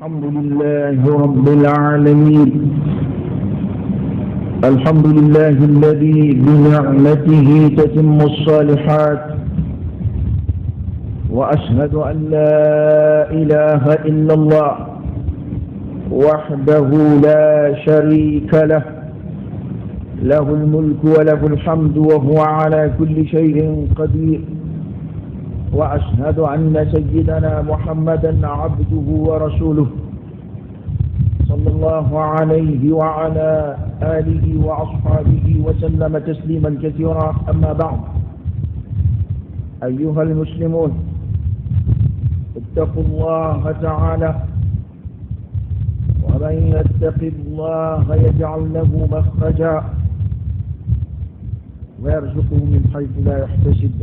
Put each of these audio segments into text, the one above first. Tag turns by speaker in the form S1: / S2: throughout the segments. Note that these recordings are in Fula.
S1: الحمد لله رب العالمين. الحمد لله الذي بنعمته تتم الصالحات، وأشهد أن لا إله إلا الله وحده لا شريك له، له الملك وله الحمد وهو على كل شيء قدير. وأشهد أن سيدنا محمدا عبده ورسوله صلى الله عليه وعلى آله وأصحابه وسلم تسليما كثيرا. أما بعد، أيها المسلمون، اتقوا الله تعالى، ومن يتق الله يجعل له مخرجا ويرزقه من حيث لا يحتسب.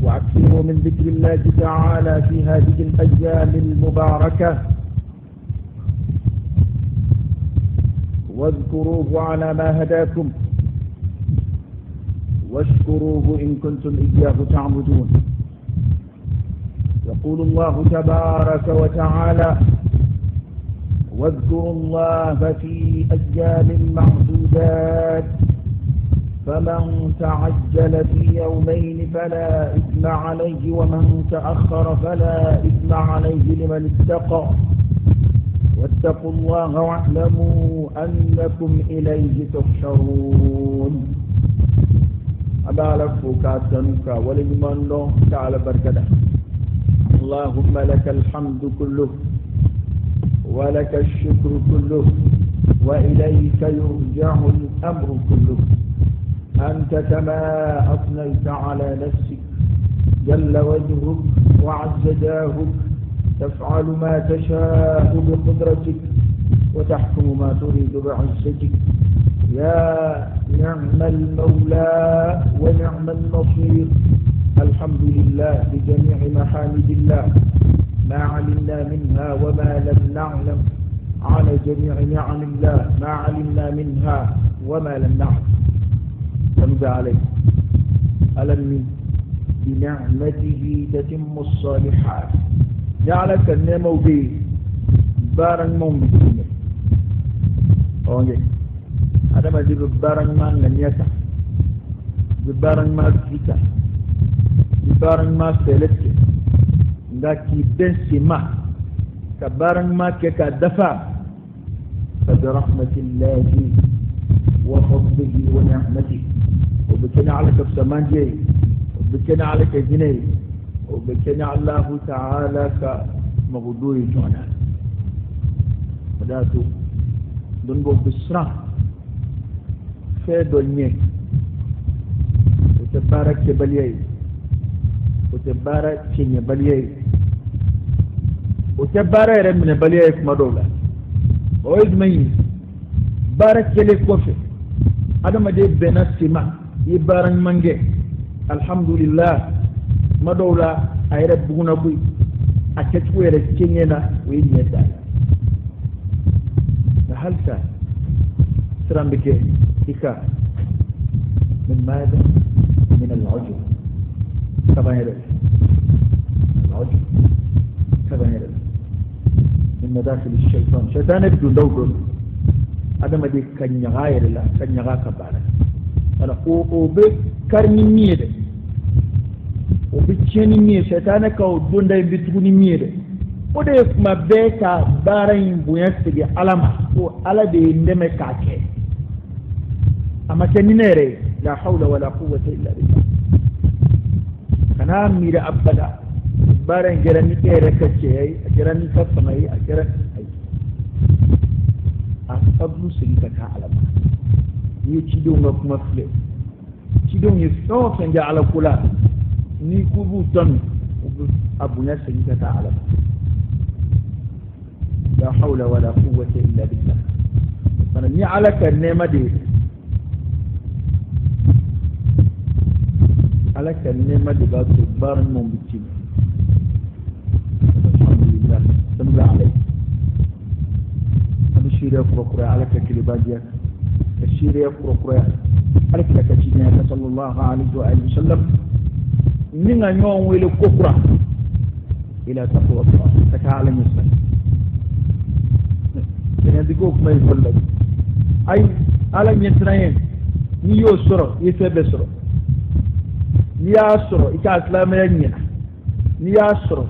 S1: واكثروا من ذكر الله تعالى في هذه الأيام المباركة، واذكروه على ما هداكم، واشكروه إن كنتم إياه تعبدون. يقول الله تبارك وتعالى: واذكروا الله في أيام معدودات، فمن تعجل في يومين فلا إثم عليه، ومن تأخر فلا إثم عليه لمن اتقى. واتقوا الله واعلموا أنكم إليه تحشرون. أبالك فكاتنك ولمن له تعالى بركته. اللهم لك الحمد كله، ولك الشكر كله، وإليك يرجع الأمر كله. أنت كما أثنيت على نفسك جل وجهك وعز جاهك، تفعل ما تشاء بقدرتك وتحكم ما تريد بعزتك. يا نعم المولى ونعم النصير. الحمد لله بجميع محامد الله، ما علمنا منها وما لم نعلم، على جميع نعم الله ما علمنا منها وما لم نعلم. فنبى عليه ألم بنعمته تتم الصالحات. جعلك النمو بي بارن مومن أوكي. هذا ما جب بارن ما نيتا، بارن ما كيتا، بارن ما سلت، ngaki bensima كبارن ما كيكا دفع. فبرحمة الله وفضله ونعمته، وبكنا عليك بسمان جاي، وبكنا عليك جنيه، وبكنا الله تعالى كمغدوي جونا. فداتو دنبو بسرا فيدو نيه، وتبارك كباليي، وتبارك كني باليي، وتبارك رمنا باليي كما دولا. وإذ مين بارك كلي كوفي adama de bena sima ibaran mange. Alhamdulillah madawla ayra buguna buy akatu yere kenyena we nyeda halta srambike ika من ماذا؟ من العجب. كبائر العجب كبائر من مداخل الشيطان. شيطان يبدو دور adama de kanyaga yere la kanyaga kabara ala o be karni miede, o be cheni miede, setana ka o donda e bituguni miede. O de ma be ka bara yin buyastige alama o ala de ndeme ka ke ama keninere. la hawla wala quwwata illa billah. kana mira abada bara ngerani ere kace ay ngerani kafamai ngerani ablu silika ka alama ni cido nga kuma fle cido ni so fenja ala kula ni kubu ton abunya silika ka alama. la hawla wala quwwata illa billah. mana ni ala ka nema de ala ka nema de ba to bar mo bitim. alhamdulillah tamza alayhi الشيرة كروكرا على كليباجيا، الشيرة كروكرا على كتشينيا صلى الله عليه وآله وسلم. نينا نيون ويلو كوكرا ila taqwa Allah ta'ala muslim ina digo kuma yi ay ala nyetrayen ni yo soro yefebe soro ni ya soro ika islam ya nyina ni ya soro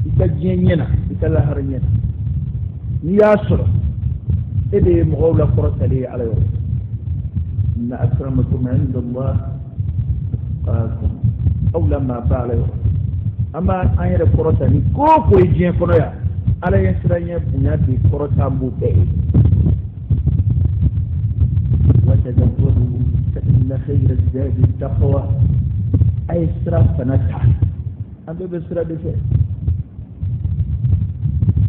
S1: ika jenyina ika la har nyina ni ya soro ede mo la qortali ala yo inna akramakum inda Allah atqakum aw lamma ba'ala yo ama ayere qortali ko ko jen kono ya ala yesranye bunya bi qortambu be وتزودوا فإن خير الزاد التقوى أي إسراف فنتحى أنت بإسراف بشيء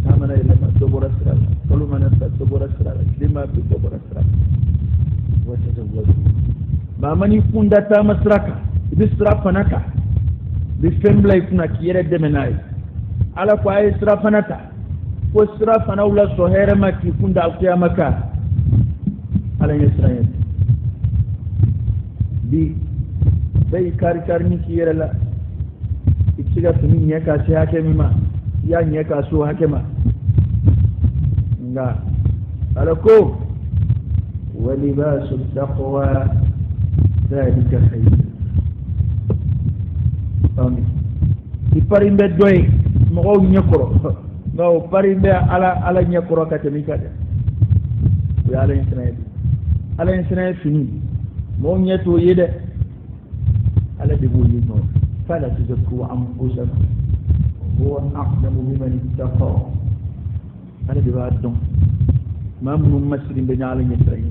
S1: نعمنا إلا ما دبر إسراف كل ما نفع دبر إسراف لما بدبر إسراف وتزودوا ما من يكون داتا مسركة بإسراف فنتحى بفهم لا يكون كيرا دمناي على فأي إسراف فنتحى وإسراف فنولا صهير ما يكون دا القيامة على إسرائيل bi bai kar ni kiyera la ikiga tuni nya ka sai hake ma ya nya ka so hake ma nga alako wa libasu taqwa dhalika khayr ami iparimbe doy mo nyakoro no parimbe ala nyakoro ka temi ka de ya ala Israel fini mo nyeto yede ala de bo yino fala tuzakku anfusakum huwa a'lamu biman ittaqa ala de ba don mam nu masri be nyala Israel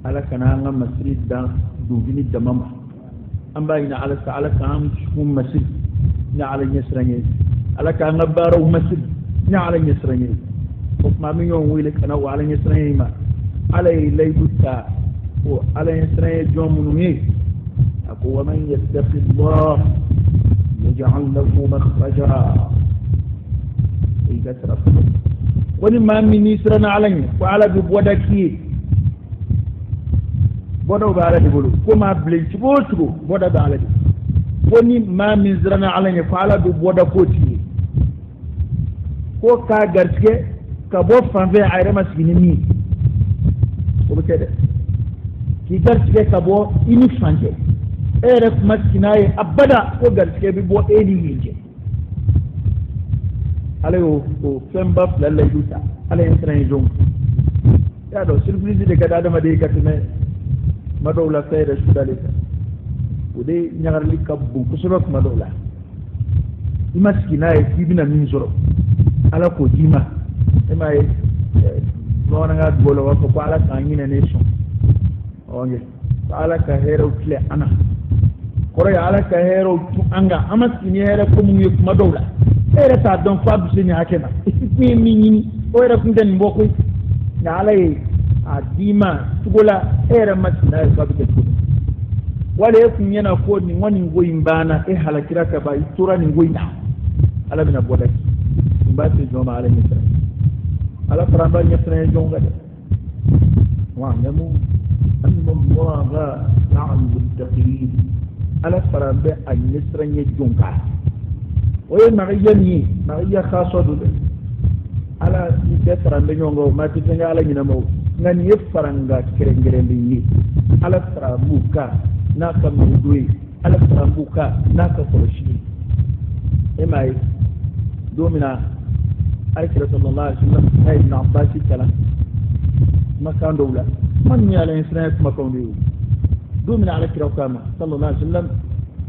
S1: ala kana nga masri da du bini da mama amba ina ala ta'ala kan mu masri na ala Israel ala ka nga baro masri na ala Israel ma mi yon wile kana wa ala Israel ma علي ليبتا وعلى يسرى جوم نمي أقوى من يتق الله يجعل له مخرجا إذا ترف ولما من يسرنا عليه وعلى بودكي bodo baala de bolo ko ma blin ci bo tugo bodo baala de woni ma min zrana ala ne faala do bodo ko ti ko ka garske ka bo fanve ayre masini ni ko kede ki garske ka bo ini fanje ere maskinaye abada ko garske bi bo eni yinje ale o femba lalle yuta ale entran jong ya do surprise de kada ma de katime madawla fayda sudalika ude nyagarli kabbu kusurok madawla imaskinaye kibina min zoro ala ko dima emaye nona nga bolo wa ko ala kangina nation onge ala ka hero kle ana koro ya ala ka hero tu anga amaskini hero ko mun yek madawla ere ta don fa bi ni hakena mi ni o era kun den mboko na ala a dima tugola ere matina e babu ke tugo wala yakun yana ko ni wani ngoyin bana e halakira ka ba itura ni ngoyin ala bina bodaki mbati joma ala mitra ala faramba nyatra jonga de wa namu anna allaha ma'al muttaqin ala faramba an nyatra nye jonga oye mariyani mariya khasadu de ala ni te faramba nyongo mati tenga ala nyina mo ngani yefaranga kerengere ndi ala trabuka naka mudui ala trabuka naka koroshi emai domina alikira sallallahu alaihi wasallam ay ibn abbas kala makan dawla man ya la insana kuma kawni domina alikira kama sallallahu alaihi wasallam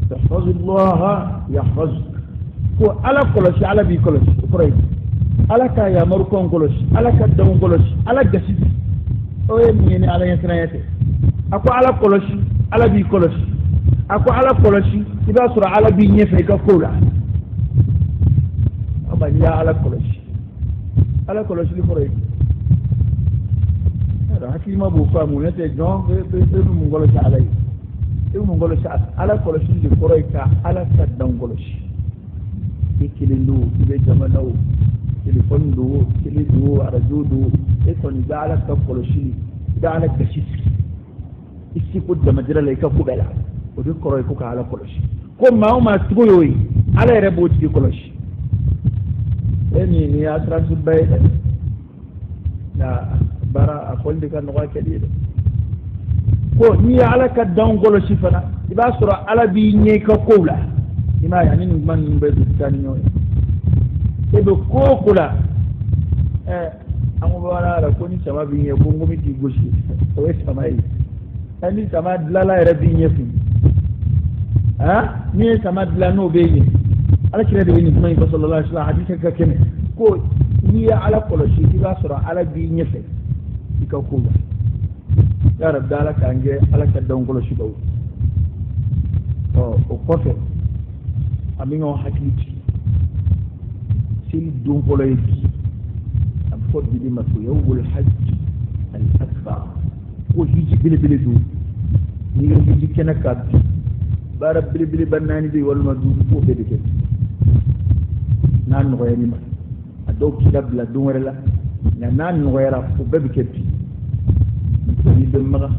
S1: tahfazullah yahfazuk ko ala koroshi ala bi koroshi koray ala ka ya marukon koroshi ala ka dawn koroshi ala gasi oye miyeni ala yesrayete ako ala koloshi ala bi koloshi ako ala koloshi iba sura ala bi nyefe ka kola aba ya ala koloshi li foroy ada hakima bu famu nete jon be mu ngolo ci ala yi mu ngolo ci ala koloshi li foroy ka ala saddan koloshi ikililu be jamanaw téléphone do télé do radio do e koni da ala ka koloshi da ala ka shi isi ko da majira lai ka kubela o de koroy ko ka ala koloshi ko ma o ma tugo yoyi ala rebo ti koloshi ni asran su bay na bara a folde kan no kadi ko ni ala ka dangolo sifana iba sura ala bi nye ka kola ima yani ni man be tani nyoy e do ko kula amu bana la ko ni sama bi nye ko ngomi ti goshi to e sama yi ani sama dlala era bi nye fu ni sama dlala no be yi ala kire de ni kuma sallallahu alaihi wasallam hadith ka kene ko ni ala kolo shi iba sura ala bi nye fe ka kola ya rab dala kange ala ka dongolo shi bawo o kofe amingo hakiti sil dongolo yi am fot bi ma ko yawul hajj al akbar ko hiji bile bile du ni ngi hiji kenaka bara bile bile banani bi wal ma du ko be de nan no yani ma ado ki dabla dungere la nan no yara ko be be ketti ni demma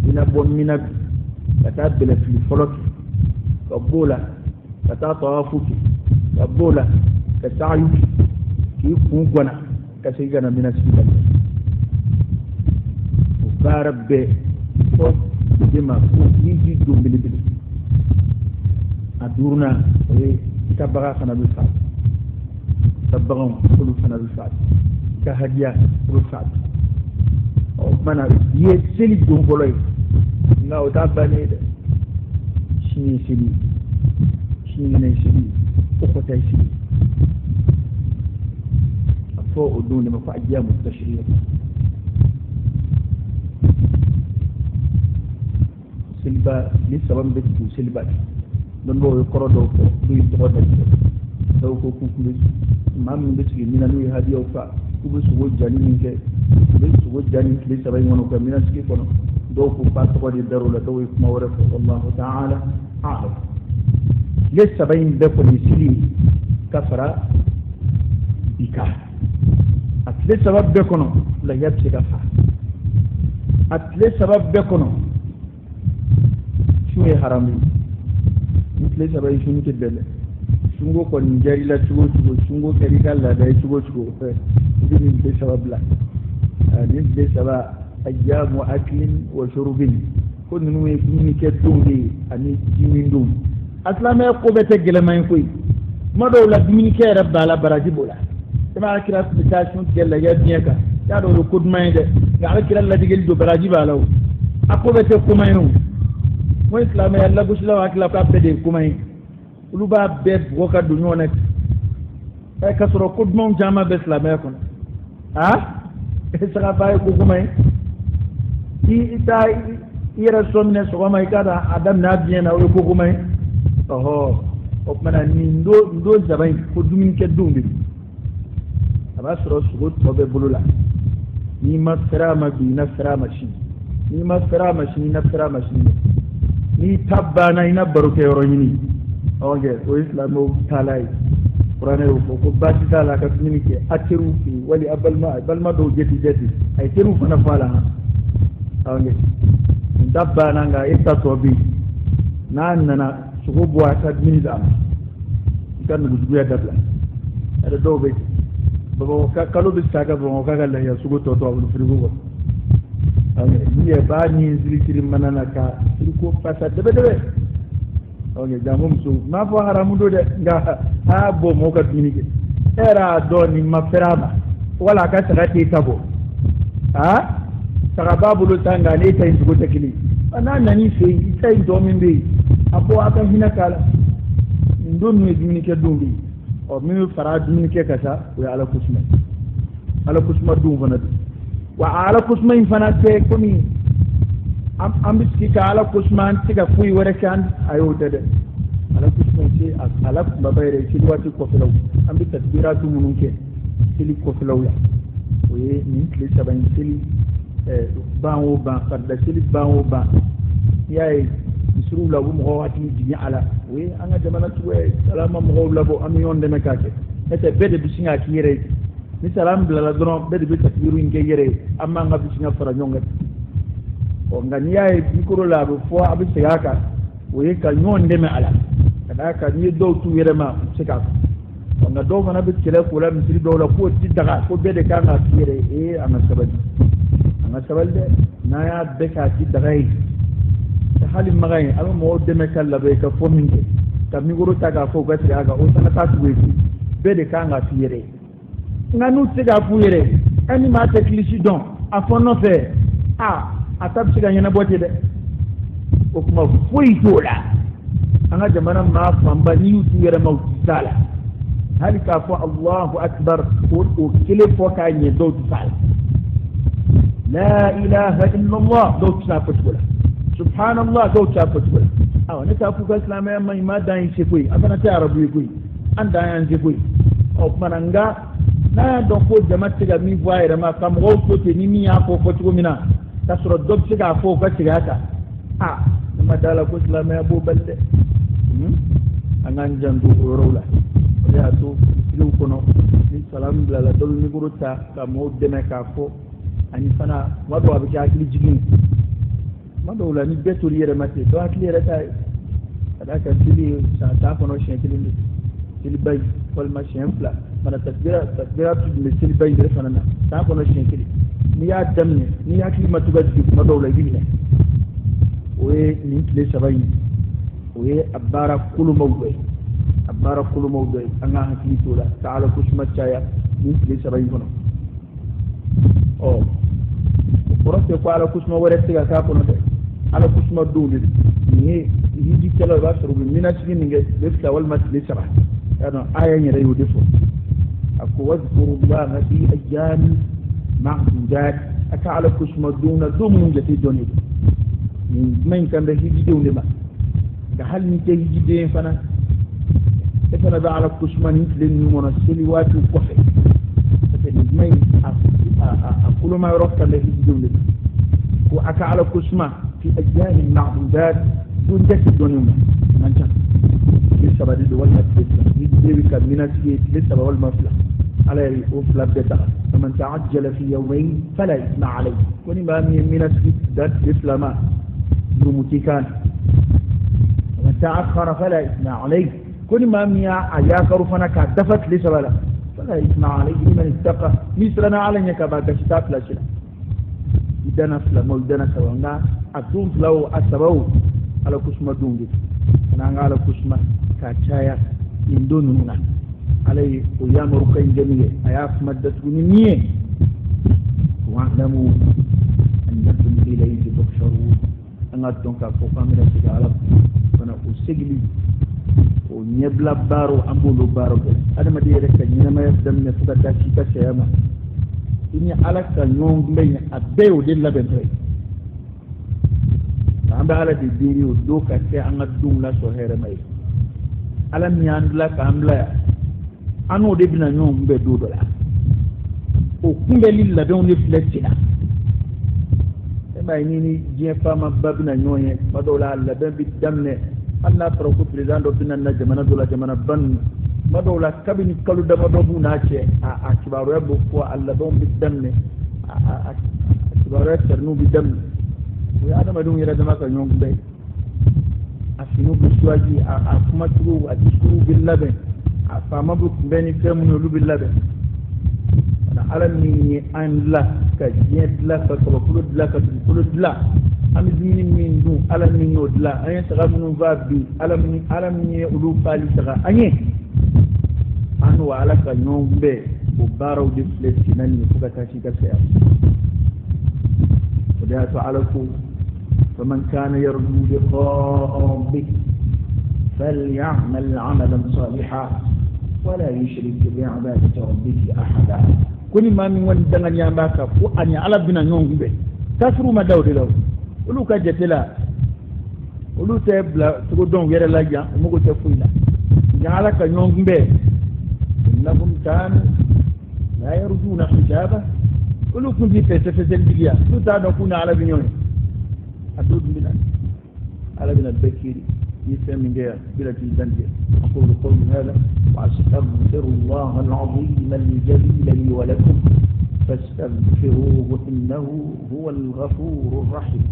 S1: ina bon mina kata bela fi folok kabula kata tawafuki kabula kata ayuki ki ku gona ka sai gana mina sita ko karabbe ko dima ko yiji dum bili bili adurna e tabaga kana bi fa tabaga ko kana bi fa ka hadiya ko fa mana ye seli dum boloy nga o tabane de shini ne seli o ko tay seli afo o dun ma ko ajamu tashriya silba li sabam be tu silba don bo ko do ko du to da do ko ku ku mam be ci mina nu hadiyo fa ku be su wajani min ke be su wajani li sabay wono ko mina ci ko do ko fa to di darula do ko ma wara wallahu ta'ala a'lam li sabay be ko ni sili kafara bika at li sabab be kono la yabti kafa at li sabab be kono shuwe harami li sabay shuni ke bele sungo ko njari la chugo sungo kari kala da chugo ni be sabab la ni be sabab ayyamu aklin wa shurbin ko nu ni ke dungi ani jimindum aslama ko bete gelama koy mado la dimini ke rabba la baraji bola sama kira citation gella ya bieka ya do ko dmay de ya kira la digel do baraji balaw ako bete ko mayno mo islam ya la gusla wa kila ka bede ko may uluba be boka du ñonek ay kasoro ko dmon jama be islam ya kon saka bay ko may ita ira somne so may kada adam na bien na ko may oho o mana ni ndo zabay ko dumin ke dumbi aba soro sugo tobe bulula ni masrama bi nasrama shi ni masrama shi ni nasrama shi ni tabbana ina baruke yoroni oge o islamu talai qur'ane ko bati tala ka tuni ke atiru fi wali balma do jeti ay tiru fana fala oge tabbana nga ita tobi nana sugo boa ta dini da kan gudu ya dabla ada dobe babo ka kalo bi saga bo ka galla ya sugo to abul frigo ame ni e ba ni zikiri manana ka ko pasa debe oge jamum su ma fo haramu do de nga ha bo mo ka dini ke era do ni maferama wala ka sagati tabo saka babulu tanga ne tay sugo takili ana nani fe tay do min be abo aka hina kala ndon ni dini ke dumbi o min fara dini ke kasa wa ala kusma dum fana wa ala kusma in fana te komi am biski ka ala kusma tika fuyi wara kan ayo dede ala kusma ce ala babayre ci wati ko felaw am bi tadbiratu munun ke sili ko felaw ya we ni kle saban sili banwo ban fadda sili banwo ban yayi isuru la bu mo wati di ala we anga jamana tuwe salama mo labo am yonde me kake ete bede bi singa kire ni salam bla la dron bede bi takbiru nge yere amma nga bi singa fara nyonga o ngani yayi mikoro la do fo abi sigaka we ka nyonde me ala kada ka ni do tu yere ma sika na do fana be kele ko la misiri do la ko ti daga ko be de ka na tire ana sabal de na ya be ka ti daga yi hali magay ala mo de me kala be ka fo min ka mi goro ta ga fo ga ti aga o sana ta su be de ka na tire nga nu ti ga fu yere ani ma te klisi don a fo no fe atab ci ga nyana bote de ko kuma fuyi tola anga jamana ma famba ni yutu yere mawtala hali ka fo Allahu akbar ko kele fo ka nye do tsal la ilaha illa Allah do tsal fatula subhanallah do tsal fatula aw ne ta fu ga islam ya mai ma dan shi koi abana ta arabu koi an da yan je koi o mananga na do ko jama'at ga mi voyere ma kam go ko te ni mi ya ko ko mina tasoro dob siga fo ga siga ta ma dala ko islam ya bo balde angan jandu rola ya to lu kono ni salam la dol ni guruta ka mo deme ka fo ani fana wado abi ka akili jigin mado la ni beto yere mate do akili yere ta ada ka dili sa ta kono shen dili bay wal ma shen fla mana tasbira tu dili bay de fana na ta kono shen kili ni ya damne ni ya ki matuga ji madawla gine oye ni kile sabai oye abara kulu mawdai anga hakili tola ta'ala kushma chaya ni kile sabai kono porose ko ala kushma wore tiga ka kono de ala kushma duli ni hiji kala ba suru minati ni nge defta wal masjid sabah yana aya ni reyu defo ako wazkuru allaha fi ayyam معدودات أكعلى كشما دون دوم جتي دوني من كان ده هيجي دون ما كحال نتي هيجي دين فنا فنا ده على كشما نتلين نمونا سلوات وكفي من أقول ما يروح كان ده هيجي دون ما وأكعلى كشما في أيام معدودات دون جتي دوني ما من جا لسه بدي ولا تبي كان مناسبة لسه بقول ما فلا على وفلا بتاع فمن تعجل في يومين فلا إثم عليه ونما من ذات الإسلام نمتكان ومن تأخر فلا إثم عليه ونما من أياكر فنك دفت لسبلا فلا إثم عليه من اتقى مثلنا علينا كباك شتاك لا شلا إدنا فلما إدنا سوانا أتون فلو أسبو على كسما دونجي أنا على كسما كاتشايا من دوننا عليه ويامر كين جميع أياف مدتوني نيه واعلموا أنكم إليه تحشرون أنتم كفوقا من السجالة فأنا أسجلي ونبلا بارو أمبولو بارو هذا ما ديرك كنينا ما يفدم نفسك تشيكا شيئا إني على كنيون بين أبيو دين لبنتي أنا على ديري ودوكا كي أنا دوم لا سهير ماي على ميان لا كاملا ano de bina nyon be do dola o kunga lilla don ne flexina e bay ni je fama babina nyoye madola alla ben bi damne alla pro ko president do bina na jamana ban madola kabini kalu da madobu na ce a kibaru yabo ko alla don bi damne a kibaru ternu bi damne ya adama dum yira dama ka nyon be a finu bi suwaji a kuma turu a diskuru bil laben fama bu beni femu no lubi labe na ala ni an la ka jed la ka ko kulu la am dini min du ala ni no la ay taga mun va bi ala ni ulu pali taga anye an wa ala ka nyombe bu baraw di fleti nani ko ka tashi ka saya وده تعالكم فمن كان يرجو لقاء ربه فليعمل عملا صالحا ولا يشرك بعبادة ربه أحدا كل ما من ودنا يا باكا وأن على بنا نيون به تسرو ما داود له ولو كجتلا ولو تبلا تقولون غير لا جا مغو تفويلا يعلى كنيون به إنهم كانوا لا يرجون حجابا ولو كنت في الدنيا لو تعرفون على بنيون أدود بنا على بنا البكيري يسمى من جهة بلا تنزل أقول قولي هذا وأستغفر الله العظيم الجليل لي ولكم فاستغفروه إنه هو الغفور الرحيم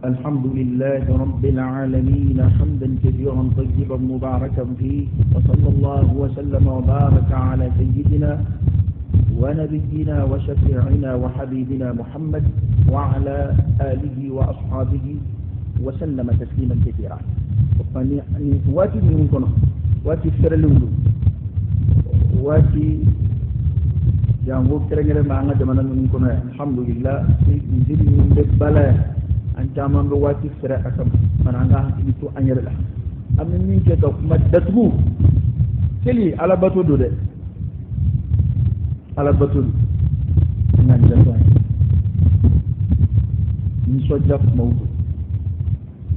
S1: الحمد لله رب العالمين حمدا كثيرا طيبا مباركا فيه وصلى الله وسلم وبارك على سيدنا ونبينا وشفيعنا وحبيبنا محمد وعلى آله وأصحابه وسلم تسليما كثيرا. واتي منكم واتي فرلولو واتي جانغو كرنجر معنا جمانا منكم الحمد لله نزيد من بلا أن جامن واتي فرا أكم من عنها itu anyarlah amin min ke ko madatu keli ala batu do de ala batu nan jato ni soja mawdu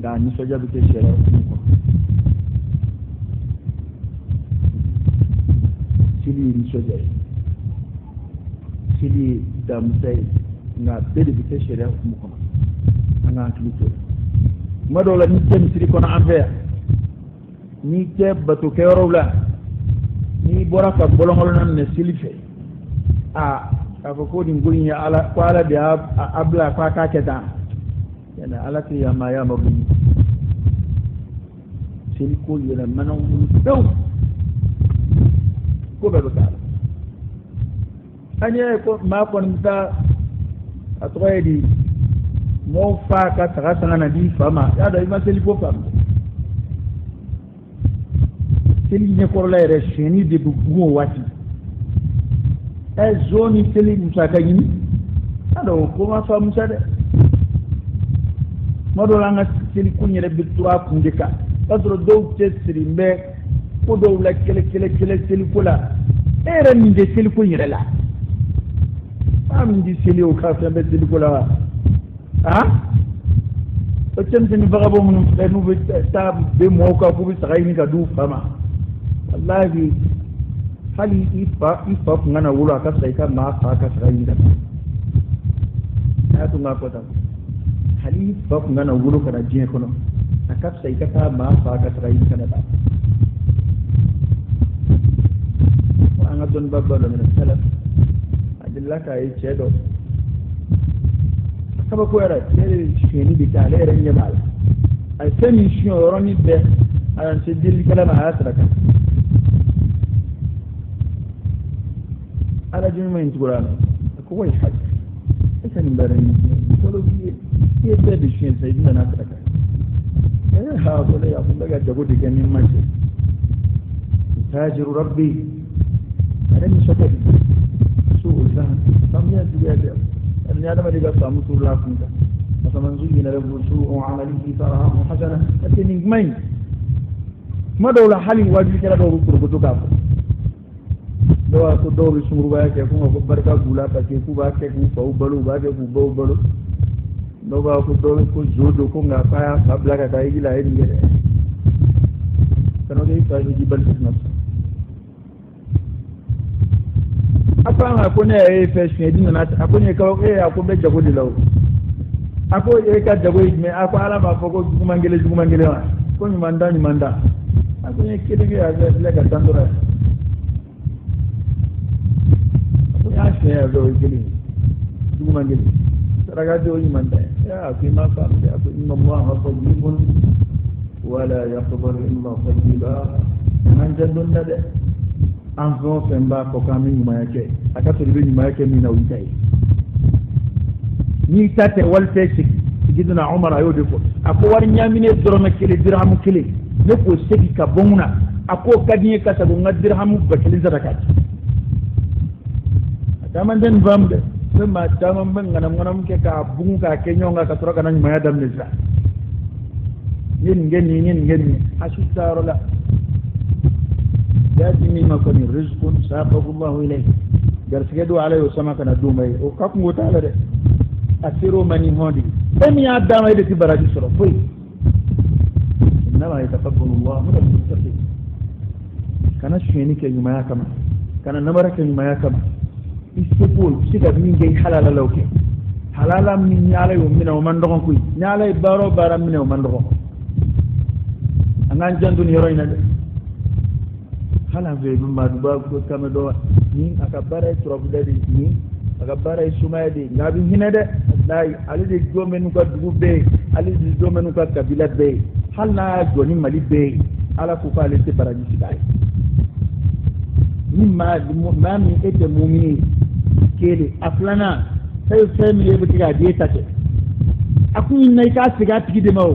S1: da ni soja bi ke shera ko sili ni soja sili dam say na bede bi ke shera ko ana klito madola ni tem siri kono affaire ni te batu ke wala ni boraka bolongol nan ne silife ko din gurin ya ala kwala da abla kwa ka keta yana alati ya ma ya mabni silikul yana manan do ko be ka anye ko ma kon ta atoyedi mo fa ka taga sanga na di fama ya da ma siliko fam sili ne ko la re sheni de bugo wati zoni sili musaka yini ado ko ma fa musade modo la nga sili kunyere bitwa kundika padro do tesri mbe ko do la kele sili kula era ni de sili kunyere la am di sili o ka fa be sili kula o temte ni bagabo mun nu be ta be mo ka ko bi sagai ni ka du fama wallahi hali ifa ngana wula ka sai ka ma fa ka sagai ni da ya tunga ko ta hali ifa ngana wulu ka da je kono aka sai ka ma fa ka sagai ni kana da wa anga don babba da min salaf adilla ka yi cedo kaba ko yara tere sheni bi tale ran ya bala ai sami shi yoroni be an se dil kala ma asraka ala jimi min qur'an ko wai haj sai min baran ko lo bi ye be bi shi sai din na asraka ha ko le ya kun daga jago de ganin mace tajiru rabbi aran shakadi su zan samiya diga أن هذا ما يقص أمطور لا كنت فمن زين له سوء عمله فرآه حسنة لكن مين ما دولة حالي واجب كلا دور بربطو كافر دوا كو دور سمرو باك يكون أكبر كابولا كيكو باك يكون فاو بلو باك يكون باو بلو دوا كو دور كو زودو كو ngapaya kabla kata igi la ini gere kano dei tayi jibal fitness apa nga ko ne e fashion edina na ako ne ka ako be jago di law ako e ka jago me ako ala ba ko jumangele wa ko ni manda ako ne kede ge aga le ka tandora ako ya she do gele jumangele raga do ni manda ya ki ma fa ako inna allaha tayyibun wala yaqbalu illa tayyiba man jadun nade an zo femba ko kami nyuma yake akato libe nyuma yake mina uitai ni tate walte shi gidna umar ayo defo ako war nyamine dorona kile dirham kile ne ko segi ka bonguna ako kadiye ka sago ngadirham bakili zarakat taman den bamde sama taman ban ngana ke ka bungu ka kenyonga ka tora kana nyuma ya damne za yin ngeni asutarola يأتي من مكان رزق ساقه الله إليه جرسجدوا عليه وسمك ندومي وكم وتعالى أسيروا من يهودي أم يعدام إلى كبرات الصرفي إنما يتقبل الله من المتقين كان الشيني كيما كما كان النمر كيما كما يسقول سيدا من جاي حلال لوكي حلال من يالي ومن ومن دغون كوي يالي بارو من ومن دغون أنا جندون يروينا hala ve ma duba ko kama do ni akabara trop dadi ni aga bara sumade ngabi hinade dai ali de jomenu ka dugube ali de jomenu ka kabila be halna joni mali be ala ku fa le te baraji sidai mimma mami ete mu'mini kele aflana sai mi yebe tiga de take akun nay ka siga tigi de maw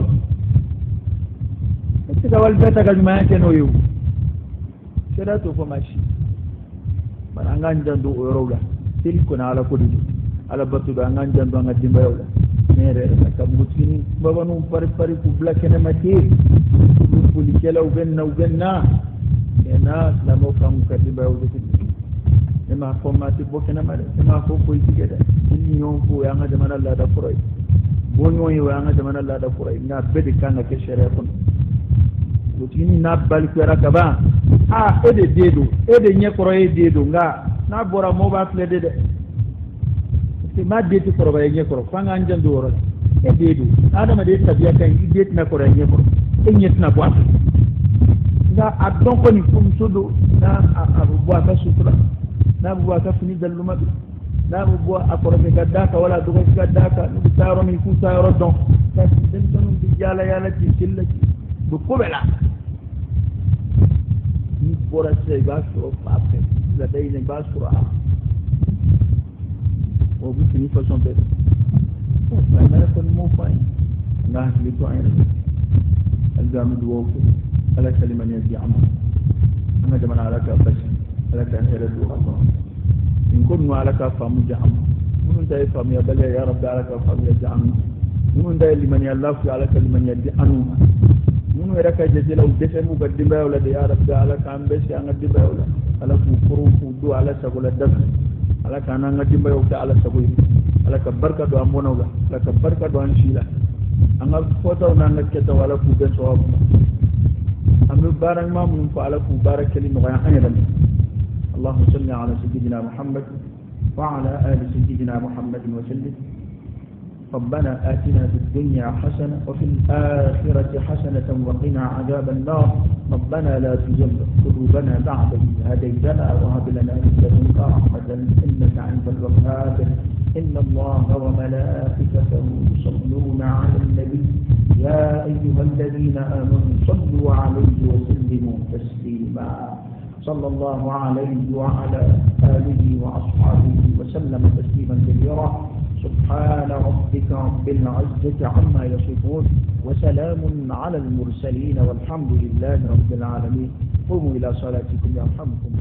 S1: tiga wal beta ga ma yake no yu seda to ko mashi baranga njandu o rowla tel ko na ala ko di ala batu da nganjan do ngadi mbayawla mere ka mutini babanu pari ku blakene mati ku li kala ugenna ena la mo kam ka di mbayawla ti ma ko ma ti bokena male ma ko ko itigeda ni nyon ko ya ngade man Allah da furai bonyo yi wa ngade man Allah da furai na bedi kanga ke shere kon mutini na bal ko rakaba ede dedo ede nyekoro e dedo nga na bora mo ba fle de ma deti koro ba yenye koro fanga anjan do ro e dedu adama de tabiya kan ideti na koro yenye koro e nyet na bwa nga adon ko ni kum sodo na abu bwa ka sutura na abu bwa ka fini daluma bi na abu bwa akoro be gadaka wala do ko gadaka ni taro mi ku taro don ka den don bi yala ci cillati bu ko bela ni bora se ga so pa pe la dai ne ba sura o bu tini façon de ma mala kon mo fay nga li to ay al jamid wo ko ala kalima ni di am ana jamana ala ka bash ala ka hera do Allah in kun wa ala ka famu jam mun dai famu ya bale ya rabbi ala ka famu ya jam mun dai liman ya Allah ala kalima ni di anu mun wera ka je law defe mu gaddi bayawla de ya rabbi ala ka ambe si anga di bayawla ala ku furu ku do ala sagula daf ala kana ngati bayo ta ala sagoy ala ka barka do amono ga ala ka barka do an shila anga foto na ngake ta wala ku ben so amu barang ma mun fa ala ku baraka li no ya anya اللهم صل على سيدنا محمد وعلى آل سيدنا محمد وسلم ربنا آتنا في الدنيا حسنة وفي الآخرة حسنة وقنا عذاب النار ربنا لا تزغ قلوبنا بعد إذ هديتنا وهب لنا من لدنك رحمة إنك أنت الوهاب إن الله وملائكته يصلون على النبي يا أيها الذين آمنوا صلوا عليه وسلموا تسليما صلى الله عليه وعلى آله وأصحابه وسلم تسليما كثيرا سبحان ربك رب العزة عما يصفون وسلام على المرسلين والحمد لله رب العالمين قوموا إلى صلاتكم يرحمكم